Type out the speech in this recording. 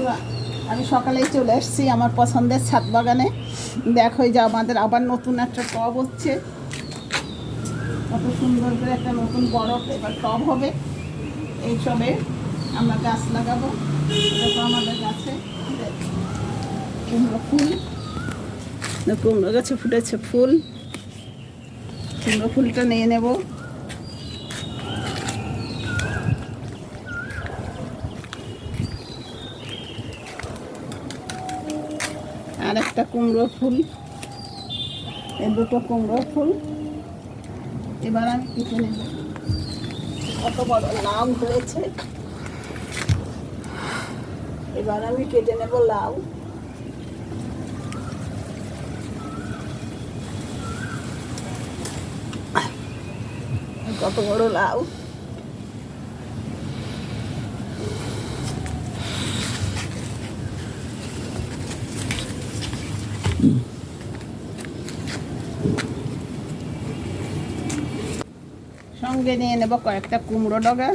বন্ধুরা, আমি সকালেই চলে এসেছি আমার পছন্দের ছাদ বাগানে। দেখো এই যে আমাদের আবার নতুন একটা টব হচ্ছে, কত সুন্দর করে একটা নতুন বড় এবার টব হবে। এই টবে আমরা গাছ লাগাবো। দেখো আমাদের গাছে কুমড়ো ফুল, কুমড়ো গাছে ফুটেছে ফুল। কুমড়ো ফুলটা নিয়ে নেব। আর একটা কুমড়ো ফুল, এই দুটো কুমড়ো ফুল এবার আমি কেটে নেব। কত বড় লাউ হয়েছে, এবার আমি কেটে নেব লাউ। কত বড় লাউ, সঙ্গে নিয়ে নেব কয়েকটা কুমড়ো ডগা।